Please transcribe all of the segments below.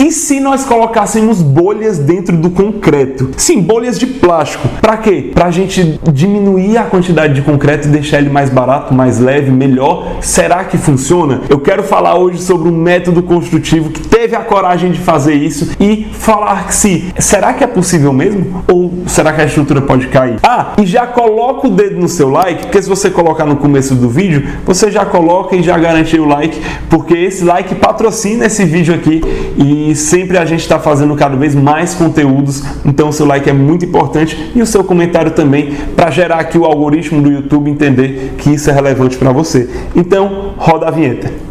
E se nós colocássemos bolhas dentro do concreto? Sim, bolhas de plástico. Para quê? Para a gente diminuir a quantidade de concreto e deixar ele mais barato, mais leve, melhor. Será que funciona? Eu quero falar hoje sobre um método construtivo que teve a coragem de fazer isso e falar que será que é possível mesmo? Ou será que a estrutura pode cair? E já coloca o dedo no seu like, porque se você colocar no começo do vídeo, você já coloca e já garante o like, porque esse like patrocina esse vídeo aqui e sempre a gente está fazendo cada vez mais conteúdos, então o seu like é muito importante e o seu comentário também, para gerar aqui o algoritmo do YouTube entender que isso é relevante para você. Então, roda a vinheta.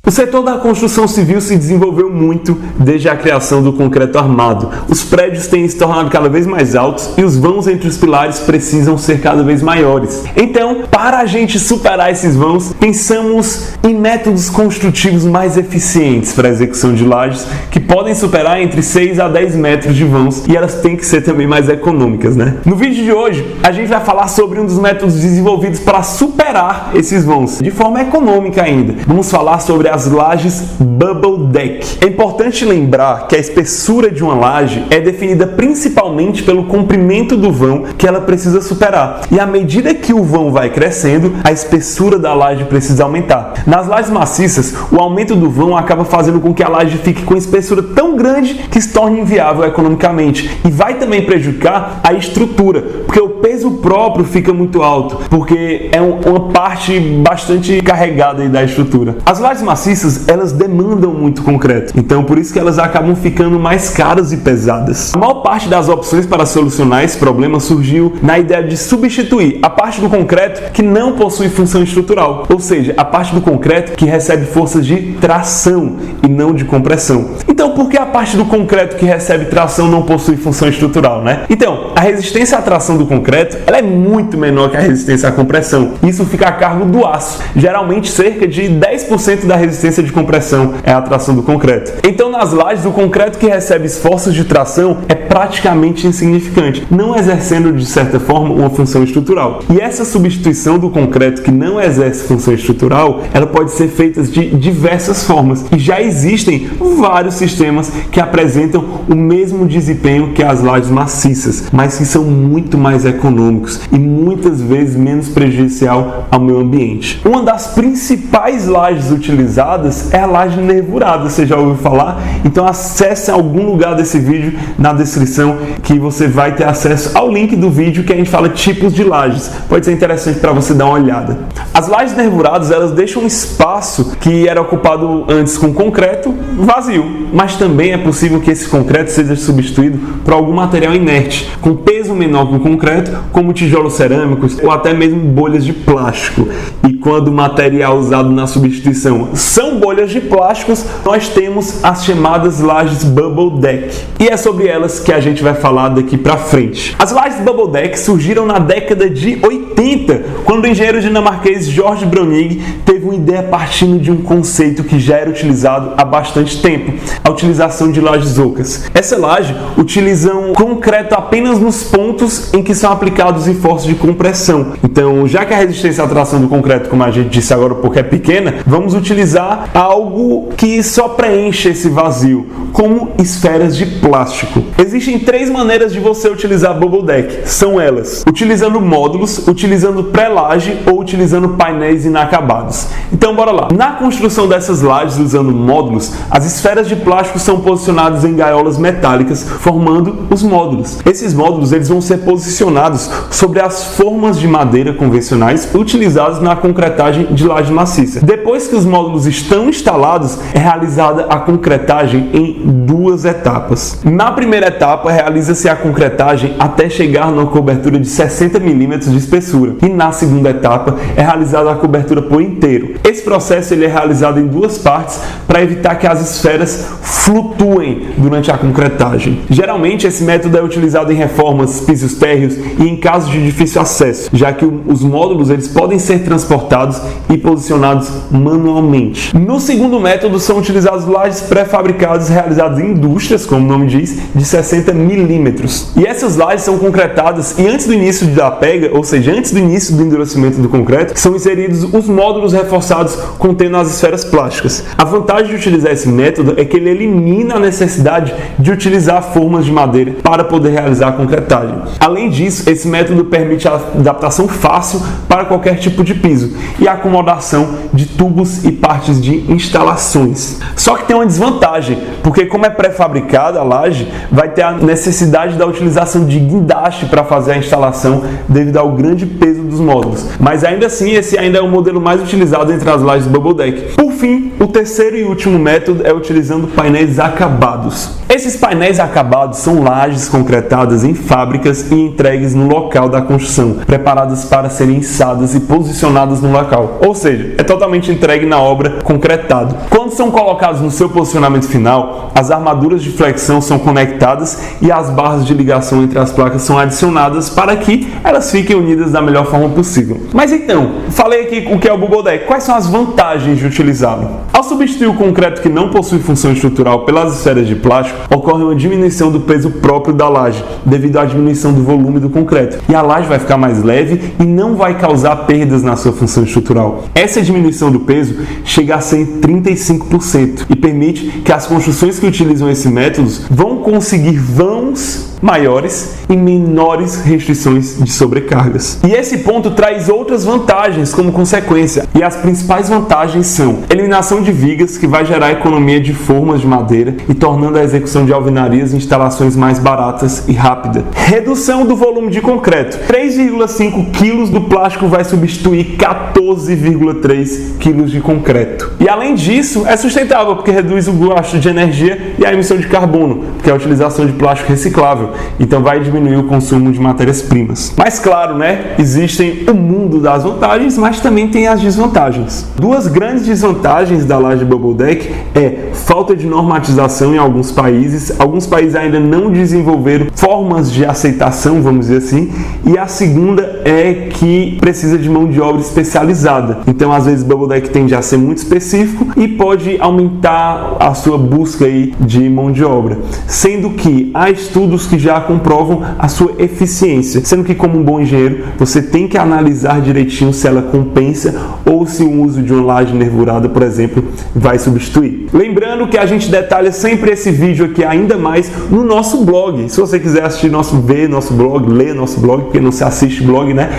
O setor da construção civil se desenvolveu muito desde a criação do concreto armado. Os prédios têm se tornado cada vez mais altos e os vãos entre os pilares precisam ser cada vez maiores. Então, para a gente superar esses vãos, pensamos em métodos construtivos mais eficientes para a execução de lajes, que podem superar entre 6 a 10 metros de vãos, e elas têm que ser também mais econômicas, né? No vídeo de hoje, a gente vai falar sobre um dos métodos desenvolvidos para superar esses vãos, de forma econômica ainda. Vamos falar sobre as lajes Bubble Deck. É importante lembrar que a espessura de uma laje é definida principalmente pelo comprimento do vão que ela precisa superar. E à medida que o vão vai crescendo, a espessura da laje precisa aumentar. Nas lajes maciças, o aumento do vão acaba fazendo com que a laje fique com espessura tão grande que se torne inviável economicamente. E vai também prejudicar a estrutura, porque o peso próprio fica muito alto, porque é uma parte bastante carregada aí da estrutura. As lajes maciças, elas demandam muito concreto, então por isso que elas acabam ficando mais caras e pesadas. A maior parte das opções para solucionar esse problema surgiu na ideia de substituir a parte do concreto que não possui função estrutural, ou seja, a parte do concreto que recebe forças de tração e não de compressão. Então, por que a parte do concreto que recebe tração não possui função estrutural, né? Então, a resistência à tração do concreto, ela é muito menor que a resistência à compressão. Isso fica a cargo do aço. Geralmente, cerca de 10% da resistência de compressão é a tração do concreto. Então, nas lajes, o concreto que recebe esforços de tração é praticamente insignificante, não exercendo, de certa forma, uma função estrutural. E essa substituição do concreto que não exerce função estrutural, ela pode ser feita de diversas formas. E já existem vários sistemas que apresentam o mesmo desempenho que as lajes maciças, mas que são muito mais econômicos e muitas vezes menos prejudicial ao meio ambiente. Uma das principais lajes utilizadas é a laje nervurada, você já ouviu falar? Então acesse algum lugar desse vídeo na descrição que você vai ter acesso ao link do vídeo que a gente fala tipos de lajes. Pode ser interessante para você dar uma olhada. As lajes nervuradas, elas deixam um espaço que era ocupado antes com concreto vazio, mas também é possível que esse concreto seja substituído por algum material inerte, com peso menor que o concreto, como tijolos cerâmicos ou até mesmo bolhas de plástico. E quando o material usado na substituição são bolhas de plásticos, nós temos as chamadas lajes Bubble Deck. E é sobre elas que a gente vai falar daqui para frente. As lajes Bubble Deck surgiram na década de 80, quando o engenheiro dinamarquês Georg Brønig teve uma ideia partindo de um conceito que já era utilizado há bastante tempo, a utilização de lajes ocas. Essa laje utiliza um concreto apenas nos pontos em que são aplicados esforços de compressão. Então, já que a resistência à tração do concreto, como a gente disse agora há pouco, é pequena, vamos utilizar algo que só preenche esse vazio, como esferas de plástico. Existem 3 maneiras de você utilizar Bubble Deck. São elas: utilizando módulos, utilizando pré-laje ou utilizando painéis inacabados. Então, bora lá. Na construção dessas lajes usando módulos, as esferas de plástico são posicionadas em gaiolas metálicas, formando os módulos. Esses módulos, eles vão ser posicionados sobre as formas de madeira convencionais utilizadas na concretagem de laje maciça. Depois que os módulos estão instalados, é realizada a concretagem em 2 etapas. Na primeira etapa, realiza-se a concretagem até chegar numa cobertura de 60 mm de espessura. E na segunda etapa, é realizada a cobertura por inteiro. Esse processo ele é realizado em 2 partes para evitar que as esferas flutuem durante a concretagem. Geralmente, esse método é utilizado em reformas, pisos térreos e em casos de difícil acesso, já que os módulos eles podem ser transportados e posicionados manualmente. ambiente. No segundo método, são utilizadas lajes pré-fabricadas realizadas em indústrias, como o nome diz, de 60 milímetros. E essas lajes são concretadas e antes do início da pega, ou seja, antes do início do endurecimento do concreto, são inseridos os módulos reforçados contendo as esferas plásticas. A vantagem de utilizar esse método é que ele elimina a necessidade de utilizar formas de madeira para poder realizar a concretagem. Além disso, esse método permite a adaptação fácil para qualquer tipo de piso e a acomodação de tubos e partes de instalações. Só que tem uma desvantagem, porque como é pré-fabricada a laje, vai ter a necessidade da utilização de guindaste para fazer a instalação devido ao grande peso dos módulos. Mas ainda assim, esse ainda é o modelo mais utilizado entre as lajes Bubble Deck. Por fim, o terceiro e último método é utilizando painéis acabados. Esses painéis acabados são lajes concretadas em fábricas e entregues no local da construção, preparadas para serem içadas e posicionadas no local. Ou seja, é totalmente entregue na obra concretado. Quando são colocados no seu posicionamento final, as armaduras de flexão são conectadas e as barras de ligação entre as placas são adicionadas para que elas fiquem unidas da melhor forma possível. Mas então, falei aqui o que é o Bubble Deck. Quais são as vantagens de utilizá-lo? Ao substituir o concreto que não possui função estrutural pelas esferas de plástico, ocorre uma diminuição do peso próprio da laje, devido à diminuição do volume do concreto. E a laje vai ficar mais leve e não vai causar perdas na sua função estrutural. Essa diminuição do peso chega a ser 35% e permite que as construções que utilizam esse método vão conseguir vãos maiores e menores restrições de sobrecargas. E esse ponto traz outras vantagens como consequência. E as principais vantagens são eliminação de vigas, que vai gerar economia de formas de madeira e tornando a execução de alvenarias e instalações mais baratas e rápida. Redução do volume de concreto. 3,5 kg do plástico vai substituir 14,3 kg de concreto. E além disso, é sustentável porque reduz o gasto de energia e a emissão de carbono, porque é a utilização de plástico reciclável. Então vai diminuir o consumo de matérias-primas. Mas claro, né? Existem o mundo das vantagens, mas também tem as desvantagens. Duas grandes desvantagens da laje Bubble Deck é falta de normatização em alguns países. Alguns países ainda não desenvolveram formas de aceitação, vamos dizer assim. E a segunda é que precisa de mão de obra especializada. Então, às vezes, o Bubble Deck tende a ser muito específico e pode aumentar a sua busca aí de mão de obra. Sendo que há estudos que já comprovam a sua eficiência. Sendo que, como um bom engenheiro, você tem que analisar direitinho se ela compensa ou se o uso de uma laje nervurada, por exemplo, vai substituir. Lembrando que a gente detalha sempre esse vídeo aqui ainda mais no nosso blog. Se você quiser assistir ver nosso blog, ler nosso blog, porque não se assiste blog, né?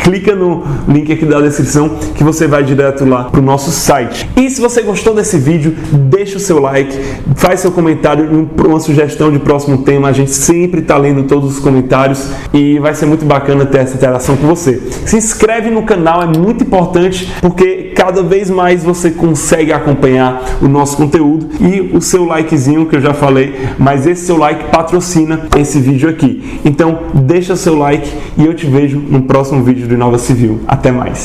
Clica no link aqui da descrição que você vai direto lá para o nosso site. E se você gostou desse vídeo, deixa o seu like, faz seu comentário, uma sugestão de próximo tema. A gente sempre está lendo todos os comentários e vai ser muito bacana ter essa interação com você. Se inscreve no canal, é muito importante porque cada vez mais você consegue acompanhar o nosso conteúdo e o seu likezinho que eu já falei, mas esse seu like patrocina esse vídeo aqui. Então deixa seu like e eu te vejo no próximo vídeo do Inova Civil. Até mais!